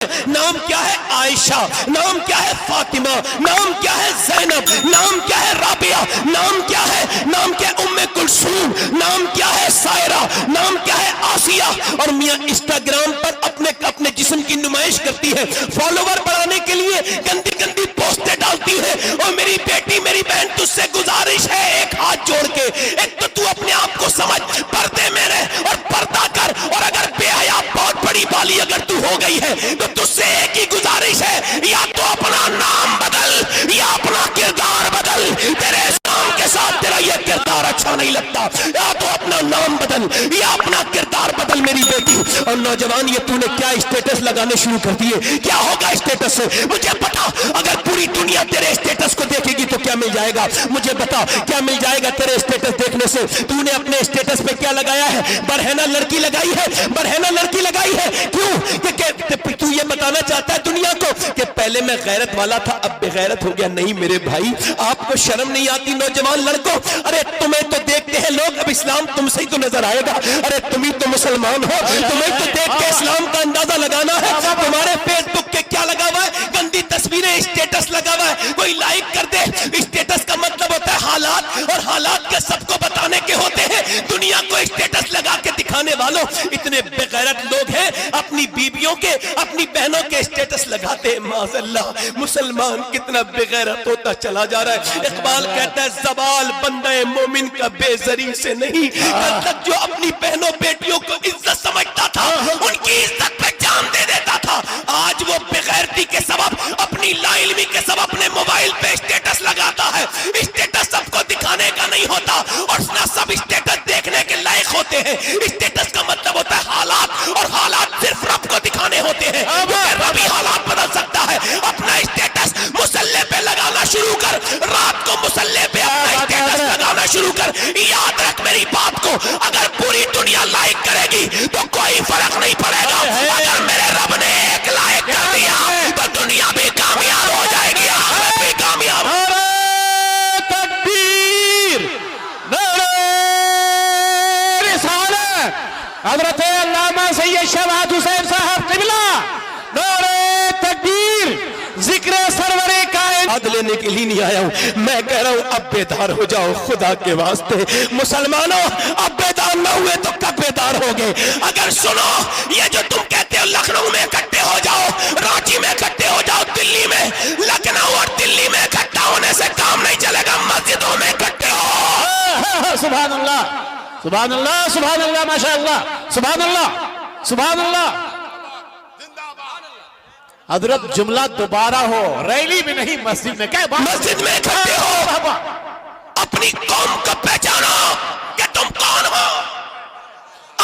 نام کیا ہے عائشہ، نام کیا ہے فاطمہ، نام کیا ہے زینب، نام کیا ہے رابعہ، نام کیا ہے ام کلثوم، نام کیا ہے سائرہ، نام کیا ہے آسیہ. اور میاں انسٹاگرام پر اپنے جسم کی نمائش کرتی ہے، فالوور بڑھانے کے لیے گندی گندی پوسٹیں ڈالتی ہے. اور میری بیٹی میری بہن تجھ سے گزارش ہے، ایک ہاتھ جوڑ کے، ایک تو اپنے آپ کو سمجھ، پردے میں رہ اور پردہ کر. اور اگر بے حیا بہت بڑی بالی اگر تو ہو گئی ہے تو تجھ سے ایک ہی گزارش ہے، یا تو اپنا نام بدل یا اپنا کردار بدل. تیرے نام کے ساتھ تیرا یہ کردار اچھا نہیں لگتا، یا تو اپنا نام بدل یا اپنا کردار بدل میری بیٹی. اور نوجوان یہ تو نے کیا اسٹیٹس لگانے شروع کر دیے، کیا ہوگا اسٹیٹس سے مجھے بتا. اگر پوری دنیا تیرے اسٹیٹس کو دیکھے گی تو کیا مل جائے گا مجھے بتا، کیا مل جائے گا تیرے اسٹیٹس دیکھنے سے؟ تو نے اپنے اسٹیٹس پہ کیا لگایا ہے؟ برہنہ لڑکی لگائی ہے، برہنہ لڑکی لگائی ہے. کیوں کہ تو یہ بتانا چاہتا ہے دنیا کو کہ پہلے میں غیرت والا تھا اب بے غیرت ہو گیا. نہیں میرے بھائی، آپ کو شرم نہیں آتی نوجوان لڑکوں؟ ارے تمہیں تو دیکھتے ہیں لوگ، اب اسلام تم سے ہی تو نظر آئے گا. ارے تم ہی تو مسلمان ہو، تمہیں تو دیکھ کے اسلام کا اندازہ لگانا ہے. تمہارے فیس بک کے کیا لگا ہوا ہے؟ گندی تصویریں، اسٹیٹس لگا ہوا ہے. کوئی لائک کر دے. اسٹیٹس کا مطلب ہوتا ہے حالات، اور حالات کے سب کو بتانے کے ہوتے ہیں. دنیا کو اسٹیٹس لگا کے دکھانے والوں اتنے بے غیرت لوگ ہیں، اپنی بیویوں کے اپنی بہنوں کے اسٹیٹس لگاتے ہیں. معاذ اللہ، مسلمان کتنا بے غیرت ہوتا چلا جا رہا ہے. اقبال کہتا ہے زوال بندہ مومن کا بے زری سے نہیں. کل تک جو اپنی بہنوں بیٹیوں کو عزت سمجھتا تھا، ان کی عزت پہ جان دے دیتا تھا، آج وہ بے غیرتی کے سبب، اپنی لا علمی کے سبب اپنے موبائل پہ اسٹیٹس لگاتا ہے. اسٹیٹس سب کو دکھانے کا نہیں ہوتا، اور نہ سب اسٹیٹس دیکھنے کے لائق ہوتے ہیں. اسٹیٹس کا مطلب ہوتا ہے حالات، اور حالات صرف رب کو دکھانے ہوتے ہیں. رب ہی حالات بدل سکتا ہے. اپنا اسٹیٹس مسلح پہ لگانا شروع کر، رات کو مسلح پہ اپنا اسٹیٹس لگانا شروع کر. یاد رکھ میری بات کو، اگر پوری دنیا لائک کرے گی تو کوئی فرق نہیں پڑے گا. اگر میرے رب نے ایک لائک کر دیا تو دنیا بھی کامیاب ہو جائے گی، آخرت بھی کامیاب. حضرت علامہ سید شہباز حسین صاحب قبلہ، نعرہ تکبیر. ذکر سرور کائنات لینے کے لیے نہیں آیا ہوں، میں کہہ رہا ہوں اب بیدار ہو جاؤ خدا کے واسطے. مسلمانوں اب بیدار نہ ہوئے تو کب بیدار ہوگے؟ اگر سنو، یہ جو تم کہتے ہو لکھنؤ میں اکٹھے ہو جاؤ، رانچی میں اکٹھے ہو جاؤ، دلی میں، لکھنؤ اور دلی میں اکٹھا ہونے سے کام نہیں چلے گا. مسجدوں میں اکٹھے ہو. سبحان اللہ، سبحان اللہ، سبحان اللہ، ماشاء اللہ، سبحان اللہ، سبحان اللہ. حضرت جملہ دوبارہ ہو، ریلی میں نہیں مسجد میں. کیا بات؟ مسجد میں اکٹھے ہو، اپنی قوم کو پہچانو کہ تم کون ہو،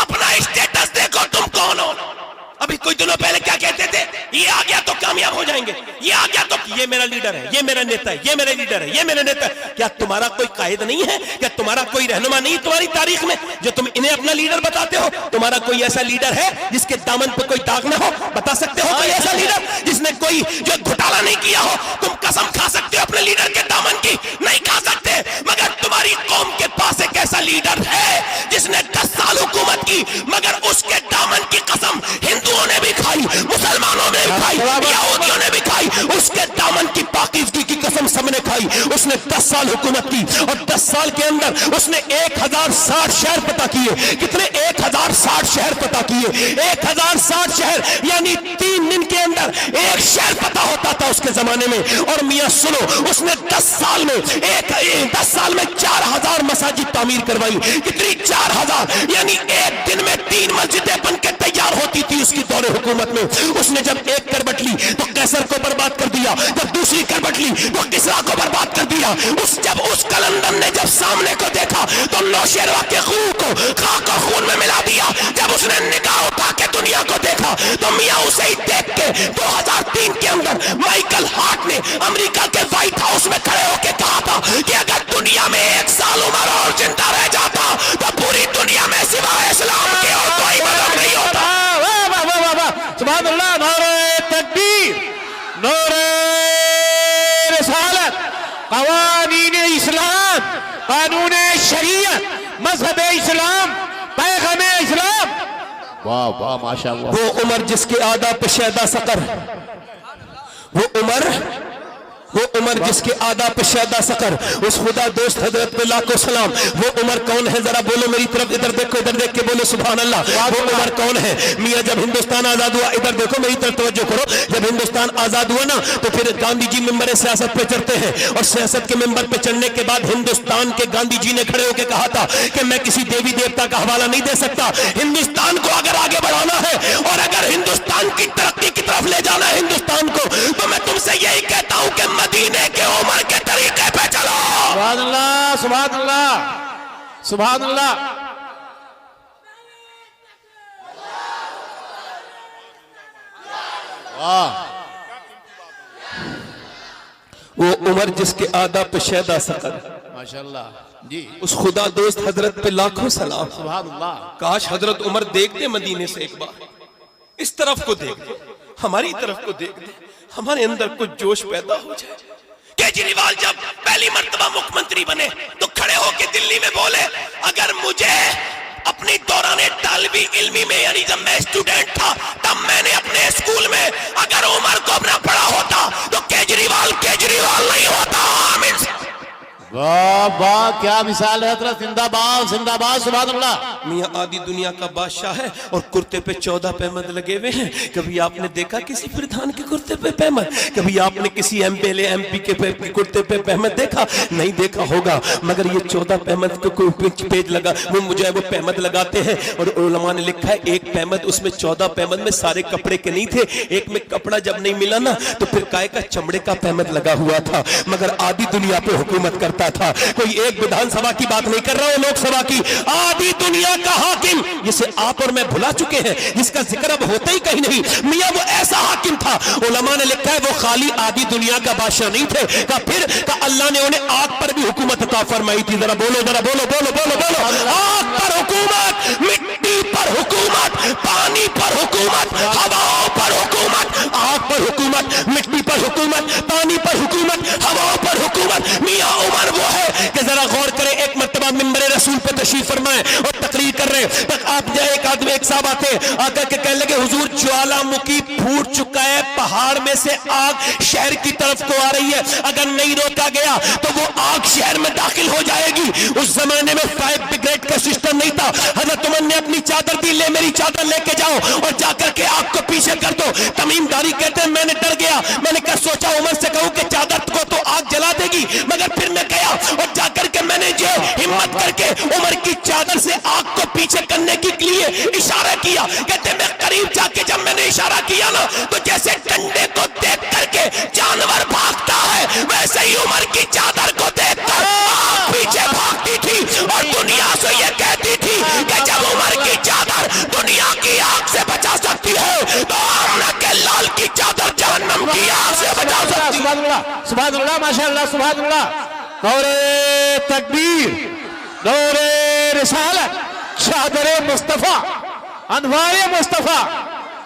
اپنا اسٹیٹس دیکھو تم کون ہو. ابھی کچھ دنوں پہلے کیا کہتے تھے؟ یہ آ گیا تو کامیاب ہو جائیں گے، یہ آ گیا تو یہ میرا لیڈر ہے، یہ میرا نیتا ہے، یہ میرا لیڈر ہے، یہ میرا نیتا ہے. کیا تمہارا کوئی قائد نہیں ہے؟ کیا تمہارا کوئی رہنما نہیں تمہاری تاریخ میں جو تم انہیں اپنا لیڈر بتاتے ہو؟ تمہارا کوئی ایسا لیڈر ہے جس کے دامن پہ کوئی داغ نہ ہو؟ بتا سکتے ہو کوئی ایسا لیڈر جس نے کوئی جو گھوٹالا نہیں کیا ہو؟ تم قسم کھا سکتے ہو اپنے لیڈر کے دامن کی؟ نہیں کھا سکتے. مگر تمہاری قوم کے پاس ایک ایسا لیڈر ہے جس نے 10 سال حکومت کی، مگر اس کے دامن کی قسم ہندوؤں نے بھی کھائی، مسلمانوں نے بھی کھائی، یہودیوں نے بھی کھائی. اس کے دامن کی پاکیزگی کی قسم سب نے کھائی. اس نے 10 سال حکومت کی، اور 10 سال کے اندر اس نے 1060 شہر فتح کیے. کتنے؟ 1060 شہر فتح کیے. 1060 شہر یعنی 3 دن کے اندر ایک شہر فتح ہوتا تھا اس کے زمانے میں. اور میاں سنو، اس نے 10 سال میں 4000 مساجد تعمیر کروائی. کتنی؟ 4000. یعنی ایک دن میں 3 مسجدیں بن کے تیار ہوتی تھی اس کی دور حکومت میں. اس نے جب ایک کربٹ لی تو قیصر کو برباد کر دیا، جب دوسری کربٹ لی تو کسریٰ کو برباد کر دیا. جب اس کلندر نے جب سامنے کو دیکھا تو نوشیروان کے خون کو خاک اور خون میں ملا دیا. جب اس نے نگاہ اٹھا کے دنیا کو دیکھا تو میاں اسے ہی دیکھ کے 2003 کے اندر مائیکل ہارٹ نے امریکہ کے وائٹ ہاؤس میں کھڑے ہو کے کہا تھا کہ اگر دنیا میں 1 سال عمر اور زندہ رہ جاتا تو پوری دنیا میں سوائے اسلام کے اور کوئی مذہب نہیں ہوتا. سبحان اللہ. نعرہ تکبیر، نعرہ رسالت، قوانین اسلام، قانون شریعت، مذہب اسلام، پیغام اسلام. واہ واہ ماشاءاللہ. وہ عمر جس کے آداب پہ شیدا سقر، وہ عمر جس کے آداب پہ شیدا سقر، اس خدا دوست حضرت پہ لاکھوں سلام. وہ عمر کون ہے؟ ذرا بولو میری طرف، ادھر دیکھو، ادھر دیکھ کے بولو سبحان اللہ. وہ عمر کون ہے؟ میاں جب ہندوستان آزاد ہوا، ادھر دیکھو میری طرف توجہ کرو، جب ہندوستان آزاد ہوا نا تو پھر گاندھی جی ممبر سیاست پہ چڑھتے ہیں، اور سیاست کے ممبر پہ چڑھنے کے بعد ہندوستان کے گاندھی جی نے کھڑے ہو کے کہا تھا کہ میں کسی دیوی دیوتا کا حوالہ نہیں دے سکتا، ہندوستان کو اگر آگے بڑھانا ہے اور اگر ہندوستان کی ترقی کی طرف لے جانا ہے ہندوستان کو، تو میں تم سے یہی کہتا ہوں کہ مدینے کے عمر کے طریقے پہ چلو. سبحان اللہ سبحان اللہ سبحان اللہ. وہ عمر جس کے آداب پہ شیدا سقر، ماشاءاللہ جی. اس خدا دوست حضرت پہ لاکھوں سلام. سبحان اللہ. کاش حضرت عمر دیکھتے مدینے سے ایک بار، اس طرف کو دیکھتے، ہماری طرف کو دیکھتے، ہمارے اندر کچھ جوش پیدا ہو جائے. کیجریوال جب پہلی مرتبہ مکھ منتری بنے تو کھڑے ہو کے دلی میں بولے اگر مجھے اپنی دوران طالبی علمی میں، یعنی جب میں اسٹوڈنٹ تھا تب میں نے اپنے اسکول میں اگر عمر کو نہ پڑھا ہوتا تو کیجریوال نہیں ہوتا. آمین. واہ واہ کیا مثال ہے حضرت. زندہ باد زندہ باد. سبحان اللہ. میاں آدھی دنیا کا بادشاہ ہے اور کرتے پہ 14 پہمد لگے ہوئے ہیں. کبھی آپ نے دیکھا کسی پردھان کے کرتے پہ پہمد؟ کبھی آپ نے کسی ایم پی ایم پی کے کرتے پہ پہمد دیکھا؟ نہیں دیکھا ہوگا. مگر یہ 14 پہمد کو پیج لگا، وہ مجھے وہ پہمد لگاتے ہیں، اور علماء نے لکھا ہے ایک پہمد، اس میں 14 پہمد میں سارے کپڑے کے نہیں تھے، ایک میں کپڑا جب نہیں ملا نا تو پھر کائے کا چمڑے کا پہمد لگا ہوا تھا. مگر آدھی دنیا پہ حکومت کرتا تھا. کوئی ایک ویدھان سبھا کی بات نہیں کر رہا ہوں، لوک سبھا کی. آدھی دنیا کا حاکم جسے آپ اور میں بھلا چکے ہیں، جس کا ذکر اب ہوتا ہی کہیں نہیں. میاں وہ ایسا حاکم تھا، علماء نے لکھا ہے وہ خالی آدھی دنیا کا بادشاہ نہیں تھے، پھر اللہ نے انہیں آگ پر بھی حکومت عطا فرمائی تھی. ذرا بولو ذرا بولو بولو بولو بولو. آگ پر حکومت، مٹی پر حکومت، پانی پر حکومت، ہواؤں پر حکومت. آگ پر حکومت، مٹی پر حکومت، پانی پر حکومت، ہواؤں پر حکومت. میاں عمر وہ ہے کہ ذرا غور کریں. ایک مرتبہ ممبر رسول پہ تشریف فرمائے اور تقریر کر رہے ہیں، آپ جائے ایک صاحب آتے آ کر کے کہنے لگے حضور جوالا مکھی پھوٹ چکا ہے، پہاڑ میں سے آگ شہر کی طرف کو آ رہی ہے، اگر نہیں روکا گیا تو وہ آگ شہر میں داخل ہو جائے گی. اس زمانے میں 5 بریگیڈ کا سسٹم نہیں تھا. حضرت عمر نے اپنی چادر دی، لے میری چادر لے کے جاؤ اور جا کر کے آگ کو پیچھے کر دو. تمیم داری کہتے ہیں میں نے ڈر گیا، میں نے کہا سوچا عمر سے کہوں کہ چادر کو تو آگ جلا دے گی، مگر پھر میں گیا اور جا کر کے میں نے جو ہمت کر کے عمر کی چادر سے آگ کو پیچھے کرنے کے لیے اشارہ کیا. کہتے میں قریب جا کے جب میں نے اشارہ کیا نا تو جیسے ڈنڈے کو دیکھ کر کے جانور بھاگتا ہے ویسے ہی عمر کی چادر کو دیکھ کر آگ پیچھے بھاگتی تھی اور دنیا سے یہ کہتی تھی کہ جب عمر کی چادر دنیا کی آگ سے بچا سکتی ہے تو آمنہ کے لال کی چادر جہنم کی آگ سے بچا سکتی ہے. سبحان اللہ سبحان اللہ ماشاءاللہ. سبحان اللہ. دور تکبیر، دور رسالت، چادر مصطفیٰ، انوار مصطفیٰ.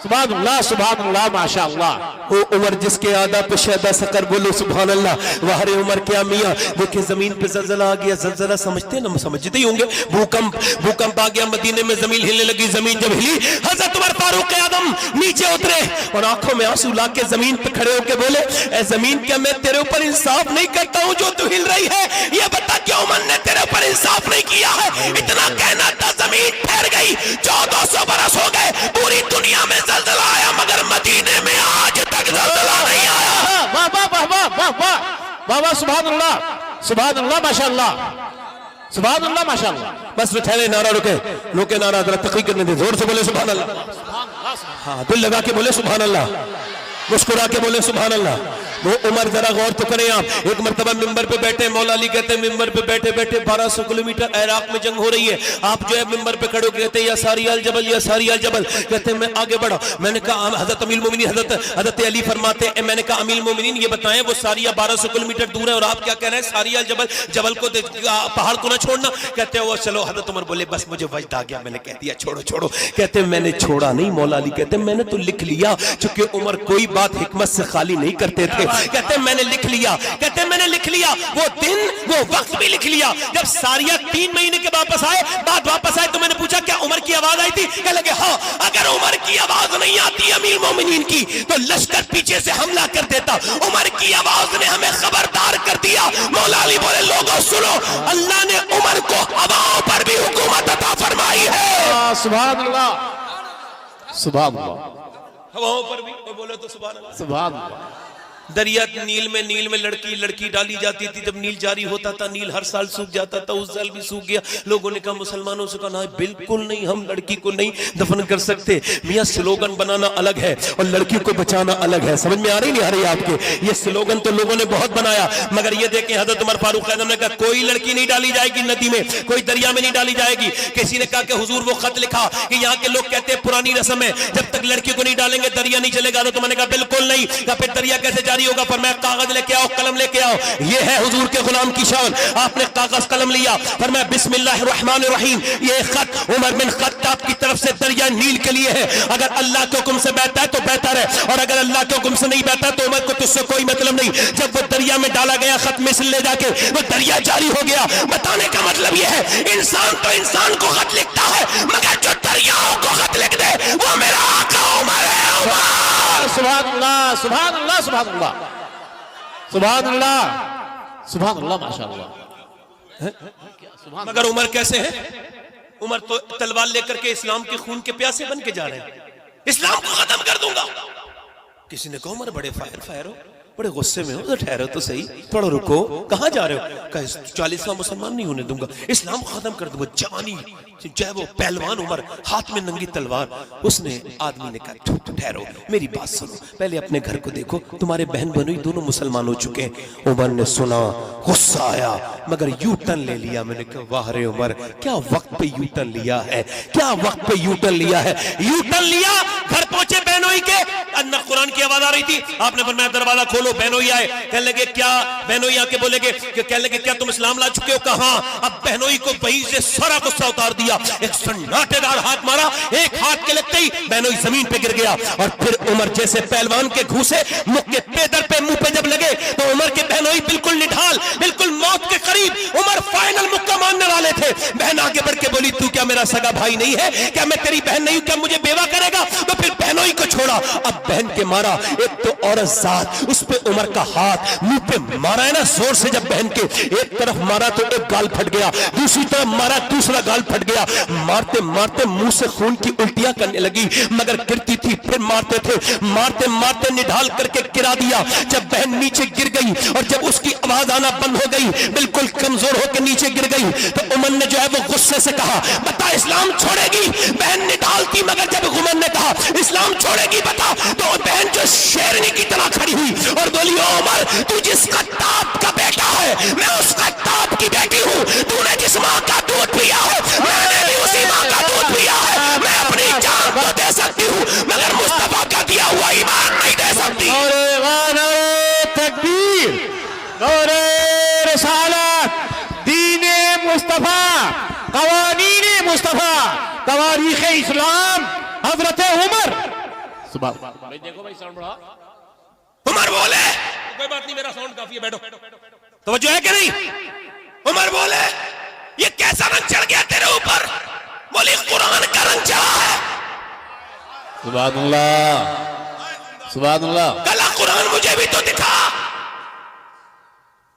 سبحان اللہ ماشاءاللہ. وہ عمر جس کے آداب پہ شیدا سقر، بولو سبحان اللہ. وہر عمر کیا میاں دیکھیں زمین پہ زلزلہ آ گیا. زلزلہ سمجھتے ہیں نا، سمجھتے ہی ہوں گے. بھوکمپ آ گیا مدینے میں، زمین ہلنے لگی. زمین جب ہلی حضرت عمر فاروق اعظم نیچے اترے اور آنکھوں میں آنسو لا کے زمین پہ کھڑے ہو کے بولے اے زمین کیا میں تیرے اوپر انصاف نہیں کرتا ہوں جو تو ہل رہی ہے؟ یہ بتا کہ عمر نے تیرے اوپر انصاف نہیں کیا ہے؟ اتنا کہنا تھا زمین ٹھہر گئی. 1400 برس ہو گئے پوری دنیا میں زلزلہ آیا مگر مدینے میں آج تک زلزلہ نہیں آیا. واہ واہ واہ واہ واہ واہ واہ. سبحان اللہ سبحان اللہ ماشاءاللہ. سبحان اللہ ماشاءاللہ. بس ٹھہرے، نعرہ رکے نعرہ ذرا تقریر کرنے دے. زور سے بولے سبحان اللہ. ہاں دل لگا کے بولے سبحان اللہ، مسکرا کے بولے سبحان اللہ. وہ عمر ذرا غور تو کریں آپ. ایک مرتبہ ممبر پہ بیٹھے، مولا علی کہتے ہیں ممبر پہ بیٹھے بیٹھے 1200 کلومیٹر عراق میں جنگ ہو رہی ہے. آپ جو ہے ممبر پہ کھڑے ہو کہتے ہیں یا ساری الجبل یا ساری الجبل. کہتے ہیں میں آگے بڑھا. میں نے کہا حضرت امیر المومنین حضرت علی فرماتے ہیں، میں نے کہا امیر المومنین یہ بتائیں وہ ساریہ 1200 کلومیٹر دور ہے اور آپ کیا کہہ رہے ہیں ساری الجبل، جبل کو پہاڑ کو نہ چھوڑنا. کہتے ہیں وہ چلو. حضرت عمر بولے بس مجھے وجد آ گیا، میں نے کہہ دیا چھوڑو چھوڑو. کہتے ہیں میں نے چھوڑا نہیں. مولا علی کہتے ہیں میں نے تو لکھ لیا، چونکہ عمر کوئی بات حکمت سے خالی نہیں کرتے تھے. کہتے ہیں میں نے لکھ لیا، کہتے ہیں میں نے لکھ لیا وہ دن وہ وقت بھی لکھ لیا۔ جب ساریہ 3 مہینے کے واپس آئے تو میں نے پوچھا کیا عمر کی آواز آئی تھی؟ کہنے لگے ہاں، اگر عمر کی آواز نہیں آتی امیر مومنین کی تو لشکر پیچھے سے حملہ کر دیتا، عمر کی آواز نے ہمیں خبردار کر دیا۔ مولا علی بولے لوگوں سنو، اللہ نے عمر کو ہواؤں پر بھی حکومت عطا فرمائی ہے۔ سبحان اللہ، سبحان اللہ، ہواؤں پر بھی بولے تو سبحان اللہ۔ سبحان اللہ۔ دریا نیل میں لڑکی ڈالی جاتی تھی، جب نیل جاری ہوتا تھا نیل ہر سال سوکھ جاتا تھا، اس سال بھی سوکھ گیا۔ لوگوں نے کہا مسلمانوں سے کہا نہیں بالکل نہیں، ہم لڑکی کو نہیں دفن کر سکتے۔ میاں سلوگن بنانا الگ ہے اور لڑکی کو بچانا الگ ہے، سمجھ میں آ رہی نہیں آ رہی آپ کے؟ یہ سلوگن تو لوگوں نے بہت بنایا، مگر یہ دیکھیں حضرت عمر فاروق اعظم نے کہا کوئی لڑکی نہیں ڈالی جائے گی ندی میں، کوئی دریا میں نہیں ڈالی جائے گی۔ کسی نے کہا کہ حضور وہ خط لکھا کہ یہاں کے لوگ کہتے ہیں پرانی رسم ہے، جب تک لڑکی کو نہیں ڈالیں گے دریا نہیں چلے گا۔ تو میں نے کہا بالکل نہیں، کہا پھر دریا کیسے جاری ہوگا؟ فرمایا کاغذ لے کے آؤ، قلم لے کے آؤ، یہ ہے حضور کے غلام کی شان۔ آپ نے کاغذ قلم لیا، فرمایا بسم اللہ الرحمن الرحیم، یہ خط عمر بن خطاب کی طرف سے دریا نیل کے لیے ہے، اگر اللہ کے حکم سے بہتا ہے تو بہتر ہے، اور اگر اللہ کے حکم سے نہیں بہتا تو عمر کو تجھ سے کوئی مطلب نہیں۔ جب وہ دریا میں ڈالا گیا خط مصر لے جا کے وہ دریا جاری ہو گیا۔ بتانے کا مطلب یہ ہے انسان تو انسان کو خط لکھتا ہے، مگر جو دریاؤں کو خط لکھ دے وہ میرا آقا عمر ہے۔ عمر سبحان اللہ، سبحان اللہ، سبحان اللہ، سبحان اللہ، سبحان اللہ، ماشاءاللہ۔ مگر عمر کیسے ہیں؟ عمر تو تلوار لے کر کے اسلام کے خون کے پیاسے بن کے جا رہے ہیں، اسلام کو ختم کر دوں گا۔ کسی نے کہا عمر بڑے فائر ہو، بڑے غصے میں ہو، تو ٹھہرو تو صحیح، تھوڑا رکو، کہاں جا رہے ہو؟ کہا 40واں مسلمان نہیں ہونے دوں گا، اسلام کو ختم کر دوں گا۔ جوانی جائے وہ پہلوان عمر، ہاتھ میں ننگی تلوار۔ اس نے آدمی نے کہا ٹھہرو میری بات سنو، پہلے اپنے گھر کو دیکھو، تمہارے بہن بنوئی دونوں مسلمان ہو چکے ہیں۔ عمر نے سنا، غصہ آیا، مگر یو ٹرن لے لیا۔ میں نے کہا واہ رے عمر، کیا وقت پہ یو ٹرن لیا ہے، کیا وقت پہ یو ٹرن لیا ہے۔ یو ٹرن لیا، گھر پہنچے بہنوئی کے، اندر قرآن کی آواز آ رہی تھی، آپ نے فرمایا دروازہ کھولو۔ بہنوئی آئے، کہنے لگے کیا؟ بہنوئی آ کے بولے گے کہ کہنے لگے کیا تم اسلام لا چکے ہو؟ کہاں؟ اب بہنوئی کو وہی سے سارا غصہ اتار دیا، ایک سناٹے دار ہاتھ مارا، ایک ہاتھ کے لگتے ہی بہنوئی زمین پہ گر گیا۔ اور پھر عمر جیسے پہلوان کے گھوسے مکھ کے پیدر پہ منہ پہ جب لگے تو عمر کے بہنوئی بالکل نڈھال، بالکل موت کے قریب، عمر فائنل مکہ ماننے والے تھے۔ بہن آگے بڑھ کے بولی تو کیا میرا سگا بھائی نہیں ہے؟ کیا میں تیری بہن نہیں ہوں؟ کیا مجھے بیوہ کرے گا؟ تو پھر بہنوئی کو چھوڑا۔ اب بہن کے مارا، ایک تو عورت ذات، اس پہ عمر کا ہاتھ منہ پہ مارا ہے نا زور سے، جب بہن کے ایک طرف مارا تو ایک گال پھٹ گیا، دوسری طرف مارا دوسرا گال پھٹ گیا۔ مارتے مارتے منہ سے خون کی الٹیاں کرنے لگی، مگر گرتی تھی پھر مارتے تھے، مارتے مارتے نڈھال کر کے گرا دیا۔ جب بہن نیچے گر گئی اور جب اس کی آواز آنا بند ہو گئی، بالکل کمزور ہو کے نیچے گر گئی، تو عمر نے جو ہے وہ غصے سے کہا بتا اسلام چھوڑے گی؟ بہن نڈھال تھی، مگر جب عمر نے کہا اسلام چھوڑے گی بتا، تو بہن جو شیرنی کی طرح کھڑی ہوئی اور بولی او عمر، تو جس خطاب کا بیٹا ہے میں اس خطاب کی بیٹی ہوں، تو نے جس ماں کا دودھ پیا ہے میں نے بھی اسی ماں کا دودھ پیا ہے، میں اپنی جان کو دے سکتی ہوں مگر مصطفیٰ کا دیا ہوا ایمان نہیں دے سکتی۔ نعرہ تکبیر، نعرہ رسالت، دین مصطفیٰ، قوانین مصطفیٰ، تواریخ اسلام، حضرت عمر۔ سبحان دیکھو بھائی ساؤنڈ بڑھا۔ عمر بولے کوئی بات نہیں، میرا ساؤنڈ کافی ہے، بیٹھو۔ توجہ ہے کہ نہیں؟ عمر بولے یہ کیسا رنگ چڑھ گیا تیرے اوپر؟ بولی قرآن کا رنگ چڑھا ہے۔ سبحان اللہ، سبحان اللہ۔ کلا قرآن مجھے بھی تو دکھا۔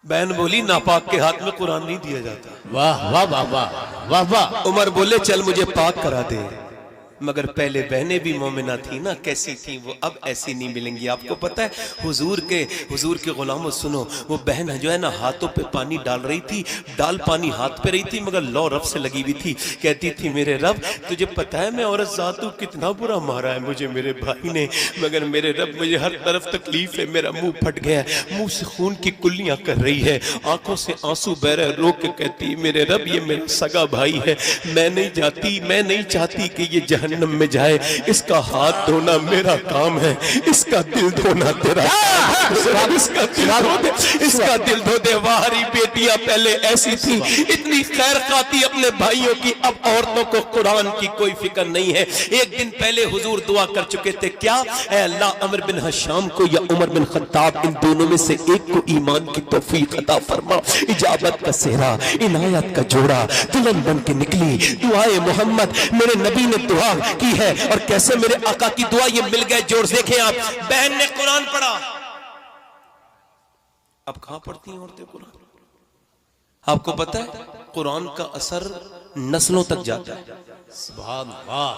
بہن بولی ناپاک کے ہاتھ میں قرآن نہیں دیا جاتا۔ واہ واہ واہ واہ واہ واہ۔ عمر بولے چل مجھے پاک کرا دے، مگر پہلے بہنیں بھی مومنہ تھی نا، کیسی تھیں وہ اب ایسی نہیں ملیں گی۔ آپ کو پتہ ہے حضور کے غلاموں سنو، وہ بہن جو ہے نا ہاتھوں پہ پانی ڈال رہی تھی، ڈال پانی ہاتھ پہ رہی تھی مگر لو رب سے لگی ہوئی تھی، کہتی تھی میرے رب تجھے پتہ ہے میں عورت ذات ہوں، کتنا برا مارا ہے مجھے میرے بھائی نے، مگر میرے رب مجھے ہر طرف تکلیف ہے، میرا منہ پھٹ گیا ہے، منہ سے خون کی کلیاں کر رہی ہے، آنکھوں سے آنسو بہ رہے، رو کے کہتی میرے رب یہ میرا سگا بھائی ہے، میں نہیں چاہتی کہ یہ جہنم جہنم میں جائے، اس کا ہاتھ دھونا میرا کام ہے، اس کا دل دھونا تیرا کام ہے۔ اس کا دل دھو دے۔ ہماری بیٹیاں پہلے ایسی تھی، اتنی خیر خواہی اپنے بھائیوں کی، اب عورتوں کو قرآن کی کوئی فکر نہیں ہے۔ ایک دن پہلے حضور دعا کر چکے تھے، کیا اے اللہ عمر بن حشام کو یا عمر بن خطاب، ان دونوں میں سے ایک کو ایمان کی توفیق عطا فرما۔ اجابت کا صحرا، عنایت کا جوڑا دلہن بن کے نکلی۔ دعائے محمد، میرے نبی نے دعا کی ہے، اور کیسے میرے آقا کی دعا یہ مل گئے جوڑ۔ دیکھیں آپ، بہن نے قرآن پڑھا، اب کہاں پڑھتی ہیں عورتیں قرآن؟ آپ کو پتہ ہے قرآن کا اثر نسلوں تک جاتا ہے۔ سبحان اللہ،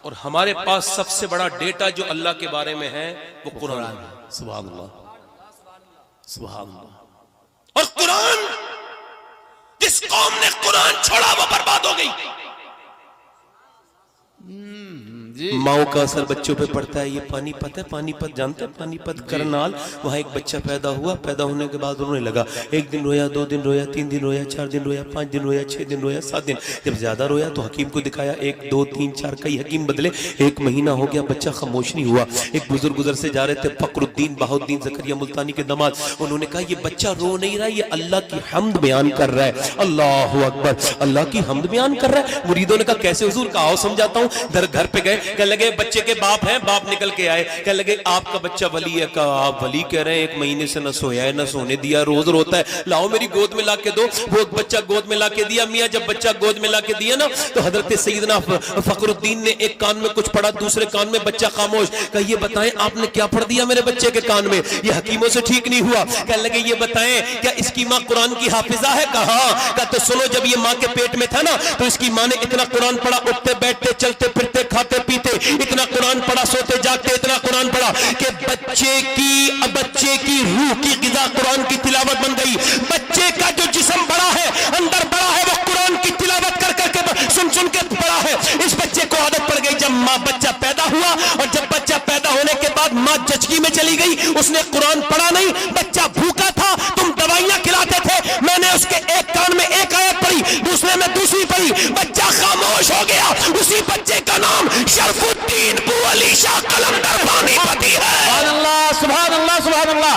اور ہمارے پاس سب سے بڑا ڈیٹا جو اللہ کے بارے میں ہے وہ قرآن ہے۔ سبحان اللہ، سبحان اللہ۔ اور قرآن، جس قوم نے قرآن چھوڑا وہ برباد ہو گئی۔ ماؤں کا اثر بچوں پہ پڑتا ہے۔ یہ پانی پت ہے، پانی پت جانتے ہیں؟ پانی پت کرنال، وہاں ایک بچہ پیدا ہوا، پیدا ہونے کے بعد رونے لگا۔ ایک دن رویا، 2 دن رویا، 3 دن رویا، 4 دن رویا، 5 دن رویا، 6 دن رویا، 7 دن۔ جب زیادہ رویا تو حکیم کو دکھایا، 1 2 3 4 کئی حکیم بدلے، 1 مہینہ ہو گیا، بچہ خاموش نہیں ہوا۔ ایک بزرگ گزر سے جا رہے تھے، فخر الدین بہاؤالدین زکریا ملتانی کے داماد، انہوں نے کہا یہ بچہ رو نہیں رہا، یہ اللہ کی حمد بیان کر رہا ہے۔ اللہ اکبر، اللہ کی حمد بیان کر رہا ہے۔ مریدوں نے کہا کیسے حضور؟ کہا آؤ سمجھاتا ہوں۔ گھر پہ گئے، کہنے لگے بچے کے باپ ہیں، باپ نکل کے آئے، کہنے لگے آپ کا بچہ ولی ہے۔ کہا آپ ولی کہہ رہے ہیں، 1 مہینے سے نہ سویا ہے نہ سونے دیا، روز روتا ہے، لاؤ میری گود میں لا کے دو۔ وہ بچہ گود میں لا کے دیا۔ میاں جب بچہ گود میں لا کے دیا نا تو حضرت سیدنا فخر الدین نے ایک کان میں کچھ پڑھا، دوسرے کان میں بچہ خاموش۔ کہا یہ بتائیں آپ نے کیا پڑھ دیا میرے بچے کے کان میں؟ یہ حکیموں سے ٹھیک نہیں ہوا۔ کہنے لگے یہ بتائیں کیا اس کی ماں قرآن کی حافظہ ہے؟ کہا ہاں۔ کہا تو سنو، جب یہ ماں کے پیٹ میں تھا نا تو اس کی ماں نے اتنا قرآن پڑھا، اٹھتے بیٹھتے چلتے پھرتے کھاتے پیتے اتنا قرآن پڑھا، سوتے جاگتے اتنا قرآن پڑھا کہ بچے کی روح کی غذا قرآن کی تلاوت بن گئی۔ بچے کا جو جسم بڑا ہے، اندر بڑا ہے، وہ قرآن کی تلاوت کر کر کے سن کے بڑا ہے۔ اس بچے کو عادت پڑ گئی۔ جب بچہ پیدا ہوا اور جب بچہ پیدا ہونے کے بعد ماں جچگی میں چلی گئی، اس نے قرآن پڑھا نہیں، بچہ بھوکا تھا، تم دوائیاں کھلاتے تھے، میں نے اس کے ایک کان میں ایک آیت پڑھی، دوسرے میں دوسری پڑھی، بچہ خاموش ہو گیا۔ اسی بچے کا نام شرف الدین بو علی شاہ قلندر پانی پتی ہے۔ سبحان اللہ، سبحان اللہ، سبحان اللہ،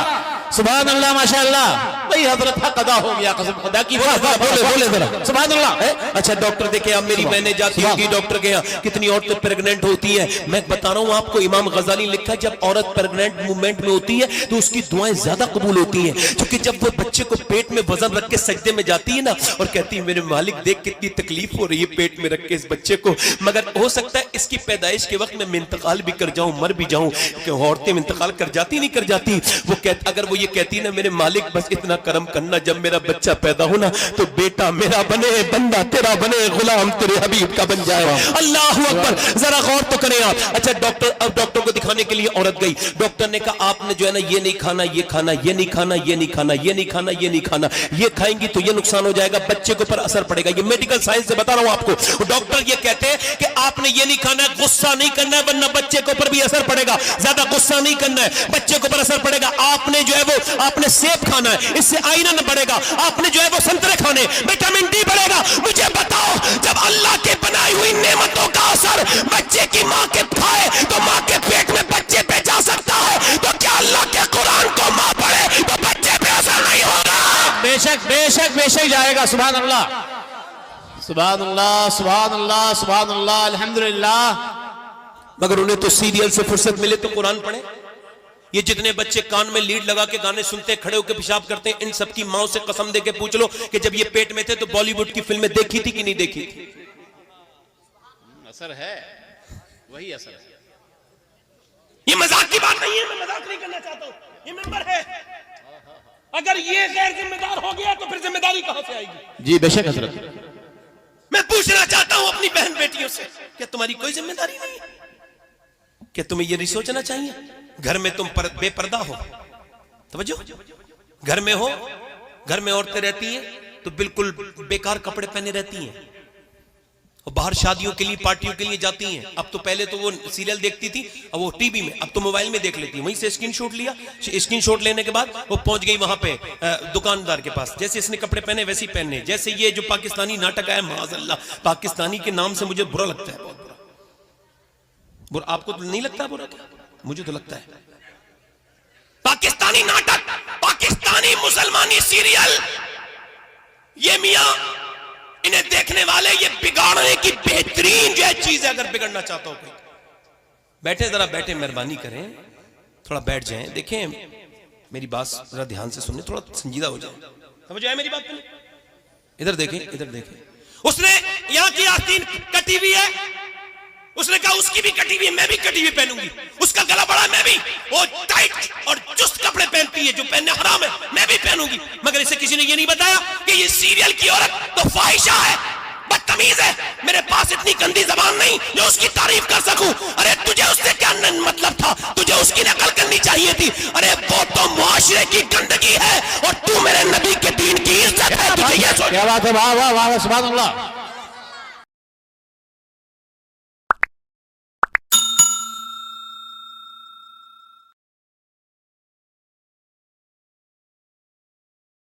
سبحان اللہ، ماشاءاللہ۔ بھئی حضرت حق ادا ہو گیا، قسم خدا کی۔ بولے ذرا سبحان اللہ۔ اچھا ڈاکٹر دیکھیں، آپ میری بہنیں جاتی ہوں گی ڈاکٹر کے یہاں، کتنی عورتیں پریگننٹ ہوتی ہیں۔ میں بتا رہا ہوں آپ کو، امام غزالی نے لکھا جب عورت پریگننٹ مومنٹ میں ہوتی ہے تو اس کی دعائیں زیادہ قبول ہوتی ہیں، کیونکہ جب وہ بچے کو پیٹ میں وزن رکھ کے سجدے میں جاتی ہے نا اور کہتی ہے میرے مالک دیکھ کتنی تکلیف ہو رہی ہے پیٹ میں رکھ کے اس بچے کو، مگر ہو سکتا ہے اس کی پیدائش کے وقت میں انتقال بھی کر جاؤں، مر بھی جاؤں، کہ عورتیں انتقال کر جاتی نہیں کر جاتی۔ وہ اگر وہ یہ کہتی نا میرے مالک بس اتنا کرم کرنا، جب میرا بچہ پیدا ہونا تو بیٹا میرا بنے، بندہ تیرا بنے، غلام تیرے حبیب کا بن جائے۔ اللہ اکبر، ذرا غور تو کریں آپ۔ اچھا ڈاکٹر کو دکھانے کے لیے عورت گئی، ڈاکٹر نے کہا آپ نے جو ہے نا یہ نہیں کھانا، یہ کھانا، یہ نہیں کھانا، یہ نہیں کھانا، یہ نہیں کھانا، یہ نہیں کھانا، یہ کھائیں گی تو یہ نقصان ہو جائے گا، بچے کے اوپر اثر پڑے گا۔ یہ میڈیکل سائنس سے بتا رہا ہوں آپ کو۔ ڈاکٹر یہ کہتے ہیں کہ آپ نے یہ نہیں کھانا ہے، غصہ نہیں کرنا ہے ورنہ بچے کے اوپر بھی اثر پڑے گا، زیادہ غصہ نہیں کرنا ہے، بچے کے اوپر اثر پڑے گا۔ آپ نے جو ہے وہ آپ نے سیب کھانا ہے، اس سے آئرن بڑھے گا، آپ نے جو ہے وہ سنترے کھانے، وٹامن ڈی بڑھے گا۔ مجھے بتاؤ، جب اللہ کے بنائی ہوئی نعمتوں کا اثر بچے کی ماں کے کھائے تو ماں کے پیٹ میں بچے پہ جا سکتا ہے، تو کیا اللہ کے قرآن کو ماں پڑھے تو بچے پہ اثر نہیں ہوگا؟ بے شک بے شک بے شک جائے گا۔ سبحان اللہ، سبحان اللہ، سبحان اللہ، سبحان اللہ، الحمدللہ۔ مگر انہیں تو سیریل سے فرصت ملے تو قرآن پڑھیں۔ یہ جتنے بچے کان میں لیڈ لگا کے گانے سنتے کھڑے ہو کے پیشاب کرتے ہیں، ان سب کی ماں سے قسم دے کے پوچھ لو کہ جب یہ پیٹ میں تھے تو بالی ووڈ کی فلمیں دیکھی تھی کہ نہیں دیکھی تھی؟ اثر ہے، وہی اثر ہے۔ یہ مذاق کی بات نہیں ہے، میں مذاق نہیں کرنا چاہتا ہوں، یہ ممبر ہے۔ اگر یہ غیر ذمہ دار ہو گیا تو پھر ذمہ داری کہاں سے آئے گی؟ جی بے شک حضرت۔ میں پوچھنا چاہتا ہوں اپنی بہن بیٹیوں سے، کیا تمہاری کوئی ذمہ داری نہیں ہے؟ کیا تمہیں یہ نہیں سوچنا چاہیے گھر میں تم بے پردہ ہو؟ توجہ، گھر میں ہو، گھر میں عورتیں رہتی ہیں تو بالکل بیکار کپڑے پہنے رہتی ہیں، اور باہر شادیوں کے لیے پارٹیوں کے لیے جاتی ہیں۔ اب تو پہلے تو وہ سیریل دیکھتی تھی، اب وہ ٹی وی میں، اب تو موبائل میں دیکھ لیتی ہیں، وہیں سے اسکرین شاٹ لیا، اسکرین شاٹ لینے کے بعد وہ پہنچ گئی وہاں پہ دکاندار کے پاس، جیسے اس نے کپڑے پہنے ویسے ہی پہننے۔ جیسے یہ جو پاکستانی ناٹک ہے، معاذ اللہ، پاکستانی کے نام سے مجھے برا لگتا ہے، بہت برا۔ آپ کو نہیں لگتا برا؟ کیا مجھے تو لگتا ہے. پاکستانی ناٹک، پاکستانی مسلمانی سیریل، یہ میاں انہیں دیکھنے والے یہ بگاڑنے کی بہترین جو ہے چیز ہے. اگر بگڑنا چاہتا ہو کوئی بیٹھے، ذرا بیٹھے، مہربانی کریں تھوڑا بیٹھ جائیں. دیکھیں میری بات ذرا دھیان سے سنیں، تھوڑا سنجیدہ ہو جائیں. سمجھ آئے میری بات پہ؟ ادھر دیکھیں، ادھر دیکھیں. اس نے یہاں کی آستین کٹی ہوئی ہے، اس نے کہا اس کی بھی کٹی ہوئی ہے، میں بھی کٹی ہوئی پہنوں گی. اس کا گلا بڑا ہے، میں بھی. وہ ٹائٹ اور چست کپڑے پہنتی ہے جو پہننے حرام ہے، میں بھی پہنوں گی. مگر اسے کسی نے یہ نہیں بتایا کہ یہ سیریل کی عورت تو فاحشہ ہے، بدتمیز ہے. میرے پاس اتنی گندی زبان نہیں جو اس کی تعریف کر سکوں. ارے تجھے اس سے کیا مطلب تھا؟ تجھے اس کی نقل کرنی چاہیے تھی. ارے وہ تو معاشرے کی گندگی ہے اور تو میرے نبی کے دین کی عزت ہے. تجھے یہ سوچ. کیا بات ہے، واہ واہ واہ، سبحان اللہ.